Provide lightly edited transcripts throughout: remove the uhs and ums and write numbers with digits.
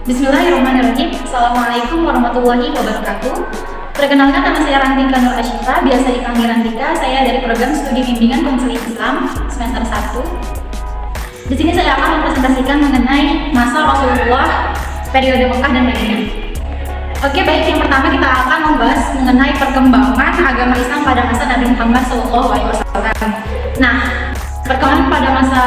Bismillahirrahmanirrahim. Assalamualaikum warahmatullahi wabarakatuh. Perkenalkan, nama saya Rantika Nur Asyifa, biasa dipanggil Rantika. Saya dari program studi bimbingan konseling Islam semester 1. Di sini saya akan mempresentasikan mengenai masa Rasulullah, periode Mekah dan Madinah. Oke, baik, yang pertama kita akan membahas mengenai perkembangan agama Islam pada masa Nabi Muhammad SAW. Nah, perkembangan pada masa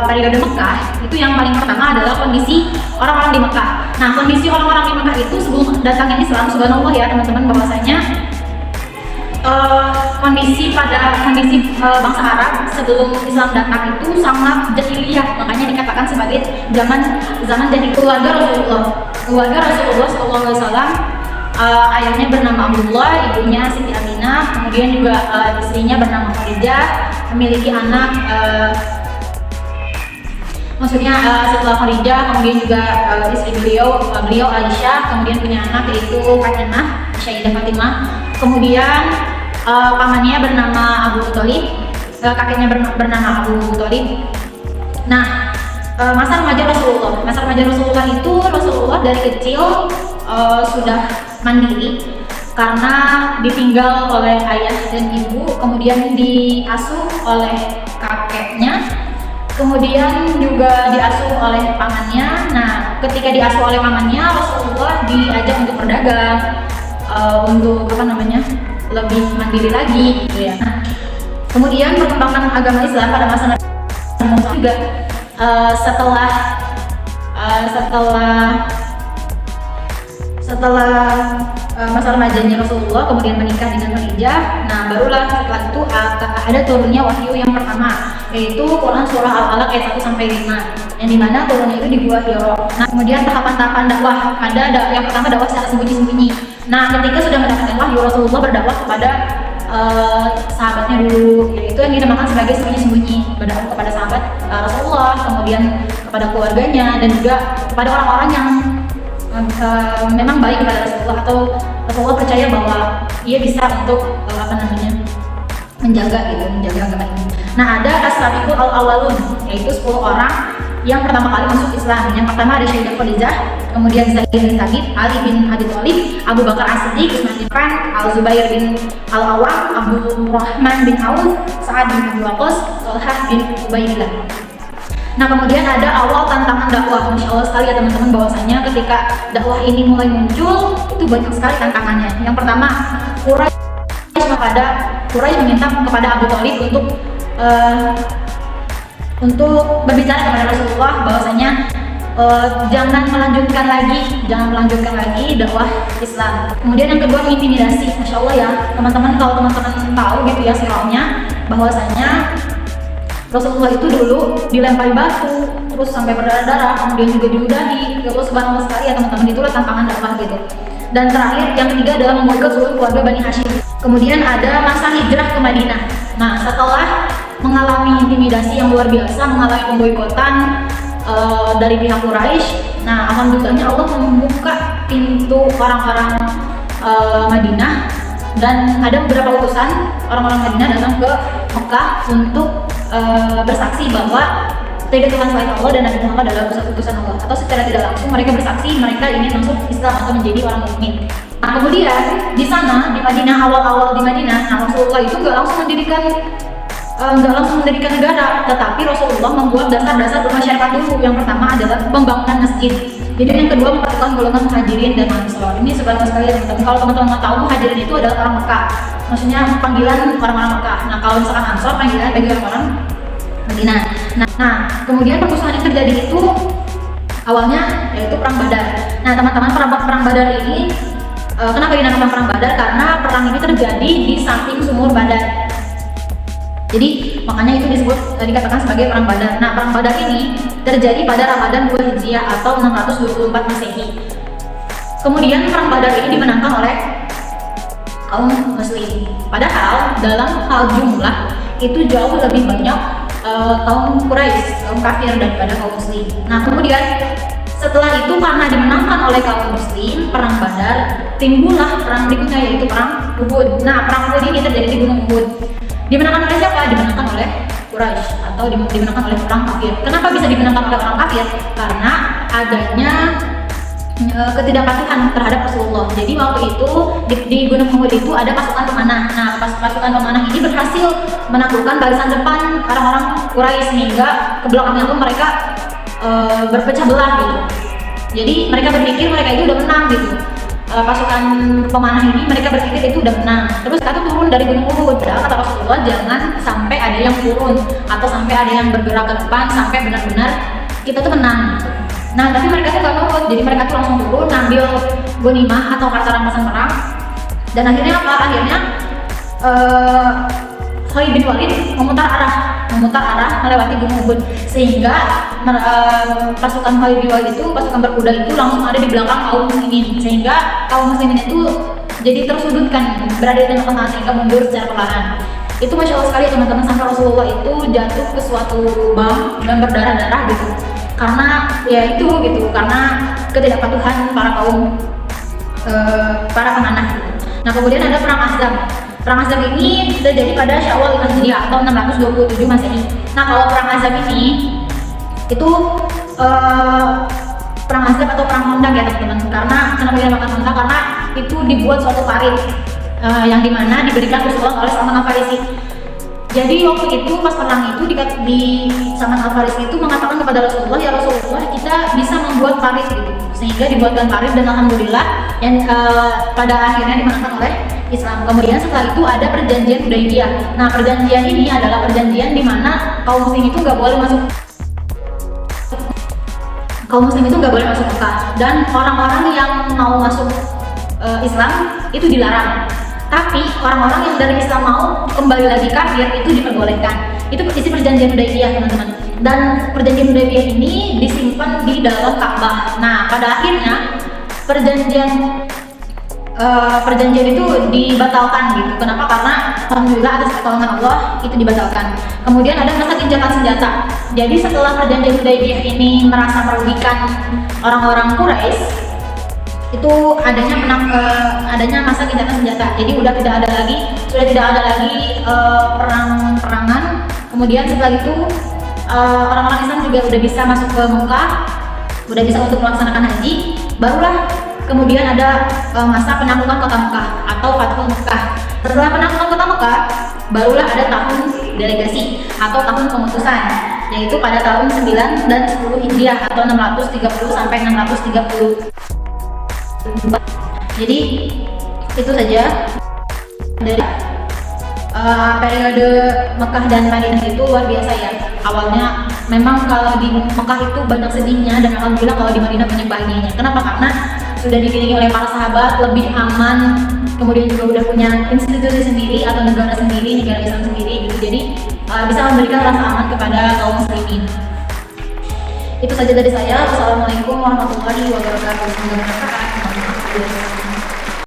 periode Mekah itu yang paling pertama adalah kondisi orang-orang di Mekah. Nah, kondisi orang-orang di Mekah itu sebelum datangnya Islam, subhanallah ya teman-teman, bahwasanya kondisi bangsa Arab sebelum Islam datang itu sangat jahiliyah, makanya dikatakan sebagai zaman jahiliyah. Keluarga Rasulullah SAW, ayahnya bernama Abdullah, ibunya Siti Aminah, kemudian juga istrinya bernama Khadijah, memiliki anak, setelah Khadijah kemudian juga istri beliau Aisyah, kemudian punya anak yaitu Fatimah, Sayyidah Fatimah, kemudian pamannya bernama Abu Thalib, kakeknya bernama Abu Thalib. Nah, masa remaja Rasulullah itu Rasulullah dari kecil sudah mandiri karena ditinggal oleh ayah dan ibu, kemudian diasuh oleh kakeknya, kemudian juga diasuh oleh pamannya. Nah, ketika diasuh oleh pamannya, Rasulullah diajak untuk berdagang, untuk lebih mandiri lagi, gitu ya. Nah, kemudian perkembangan agama Islam pada masa Nabi Muhammad juga setelah masa remajanya Rasulullah, kemudian menikah dengan Khadijah. Nah, barulah setelah itu ada turunnya wahyu yang pertama, yaitu Quran surah Al-Alaq ayat 1-5, yang dimana turunnya itu di Gua Hiro. Nah, kemudian tahapan-tahapan dakwah, yang pertama dakwah secara sembunyi-sembunyi. Nah, ketika sudah mendapatkan wahyu, Rasulullah berdakwah kepada sahabatnya dulu, yaitu yang dinamakan sebagai sembunyi-sembunyi, berdakwah kepada sahabat Rasulullah, kemudian kepada keluarganya, dan juga kepada orang-orang yang memang baik kepada Rasulullah, atau Rasulullah percaya bahwa ia bisa untuk menjaga agama ini. Nah, ada as-sabiqun al-awwalun, yaitu 10 orang yang pertama kali masuk Islam. Yang pertama ada Sayyidah Khadijah, kemudian Zaid bin Thabit, Ali bin Abi Thalib, Abu Bakar As-Siddiq, Utsman bin Affan, Al-Zubair bin Al-Awwam, Abu Rahman bin Auf, Sa'ad bin Abi Waqqas, Thalhah bin Ubaidillah. Nah, kemudian ada awal tantangan dakwah. Masya Allah sekali ya teman-teman, bahwasanya ketika dakwah ini mulai muncul, itu banyak sekali tantangannya. Yang pertama, Quraisy meminta kepada Abu Thalib untuk berbicara kepada Rasulullah bahwasanya jangan melanjutkan lagi dakwah Islam. Kemudian yang kedua, intimidasi. Masya Allah ya teman-teman, kalau teman-teman tahu gitu ya sirahnya, bahwasanya Rasulullah itu dulu dilempari batu, terus sampai berdarah-darah, kemudian juga diludahi. Ya Allah, subhanallah sekali ya teman-teman, itulah tantangan dakwah gitu. Dan terakhir, yang ketiga adalah memboikot seluruh keluarga Bani Hashim. Kemudian ada masa hijrah ke Madinah. Nah, setelah mengalami intimidasi yang luar biasa, mengalami pemboikotan dari pihak Quraisy, nah alhamdulillahnya Allah membuka pintu orang-orang Madinah, dan ada beberapa utusan orang-orang Madinah datang ke Mekah untuk bersaksi bahwa tidak Tuhan selain Allah dan Nabi Muhammad adalah utusan Allah, atau secara tidak langsung mereka bersaksi mereka ingin masuk Islam atau menjadi orang mukmin. Nah, kemudian di sana di Madinah, awal-awal di Madinah, nah Rasulullah itu nggak langsung mendirikan negara, tetapi Rasulullah membuat dasar-dasar bermasyarakat dulu. Yang pertama adalah pembangunan masjid. Jadi yang kedua, mempertemukan golongan muhajirin dan ansor. Ini sebenarnya sekali teman-teman, kalau teman-teman mau tahu, muhajirin itu adalah orang Mekah, maksudnya panggilan orang-orang Mekah. Nah, kalau misalkan ansor, panggilan bagi orang-orang Madinah. Nah, kemudian permusuhan yang terjadi itu awalnya yaitu perang Badar. Nah, teman-teman, perang Badar ini kenapa dinamakan perang Badar? Karena perang ini terjadi di samping sumur Badar. Jadi makanya itu dikatakan sebagai perang Badar. Nah, perang Badar ini terjadi pada Ramadan 2 Hijriah atau 624 Masehi. Kemudian perang Badar ini dimenangkan oleh kaum muslim. Padahal dalam hal jumlah itu jauh lebih banyak kaum Quraisy, kaum kafir daripada kaum muslim. Nah, kemudian setelah itu karena dimenangkan oleh kaum muslim, perang Badar, timbullah perang berikutnya yaitu perang Uhud. Nah, perang Uhud ini terjadi di Gunung Uhud. Dimenangkan oleh siapa? Dimenangkan oleh Quraisy atau dimenangkan oleh orang kafir. Kenapa bisa dimenangkan oleh orang kafir? Karena adanya ketidakpatuhan terhadap Rasulullah. Jadi waktu itu di Gunung Uhud itu ada pasukan pemanah. Nah, pasukan pemanah ini berhasil menaklukkan barisan depan orang-orang Quraisy sehingga ke belakangnya tuh mereka berpecah belah gitu. Jadi mereka berpikir mereka itu udah menang gitu. Pasukan pemanah ini mereka berpikir itu udah menang. Terus kita tuh turun dari Gunung Uhud. Kata Rasulullah, jangan sampai ada yang turun atau sampai ada yang bergerak ke depan sampai benar-benar kita tuh menang gitu. Nah, tapi mereka tuh gak nurut, jadi mereka tuh langsung turun ngambil ghanimah atau harta rampasan perang. Dan akhirnya apa? Akhirnya Khalid bin Walid memutar arah melewati Gunung Uhud, sehingga pasukan Khalid bin Walid itu, pasukan berkuda itu langsung ada di belakang kaum muslimin, sehingga kaum muslimin itu jadi tersudutkan, berada di tengah-tengah, sehingga mundur secara perlahan. Itu Masya Allah sekali teman-teman, sampai Rasulullah itu jatuh ke suatu lubang dan berdarah-darah gitu, karena ya itu gitu, karena ketidakpatuhan para pemanah gitu. Nah, kemudian ada perang Ahzab. Perang Ahzab ini terjadi pada Syawal 5 Hijriah atau 627 Masehi. Nah, kalau perang Ahzab ini itu perang Ahzab atau perang Khandaq ya teman-teman. Kenapa dinamakan Khandaq? Karena itu dibuat suatu parit yang dimana diberikan Rasulullah oleh Salman Al-Farisi. Jadi waktu itu pas perang itu di Salman Al-Farisi itu mengatakan kepada Rasulullah, ya Rasulullah, kita bisa membuat parit gitu. Sehingga dibuatkan parit dan alhamdulillah yang pada akhirnya dimenangkan oleh Islam. Kemudian setelah itu ada perjanjian Hudaybiyah. Nah, perjanjian ini adalah perjanjian di mana kaum muslim itu nggak boleh masuk Mekah, dan orang-orang yang mau masuk Islam itu dilarang. Tapi orang-orang yang dari Islam mau kembali lagi kafir itu diperbolehkan. Itu isi perjanjian Hudaybiyah teman-teman. Dan perjanjian Hudaybiyah ini disimpan di dalam Ka'bah. Nah, pada akhirnya perjanjian itu dibatalkan gitu. Kenapa? Karena alhamdulillah atas pertolongan Allah itu dibatalkan. Kemudian ada masa gencatan senjata. Jadi setelah perjanjian Hudaybiyah ini merasa merugikan orang-orang Quraisy, itu adanya masa gencatan senjata. Jadi sudah tidak ada lagi perang-perangan. Kemudian setelah itu orang-orang Islam juga udah bisa masuk ke Mekah, udah bisa untuk melaksanakan haji. Barulah kemudian ada masa penaklukan kota Mekah atau Fathul Mekah. Setelah penaklukan kota Mekah, barulah ada tahun delegasi atau tahun pengutusan, yaitu pada tahun 9 dan 10 Hijriah atau 630 sampai 630. Jadi itu saja dari periode Mekah dan Madinah itu luar biasa ya. Awalnya memang kalau di Mekah itu banyak sedihnya, dan alhamdulillah kalau di Madinah banyak bahagianya. Kenapa? Karena sudah dikelilingi oleh para sahabat, lebih aman, kemudian juga udah punya institusi sendiri atau negara Islam sendiri gitu. Jadi bisa memberikan rasa aman kepada kaum muslimin. Itu saja dari saya. Wassalamualaikum warahmatullahi wabarakatuh. Semoga bermanfaat.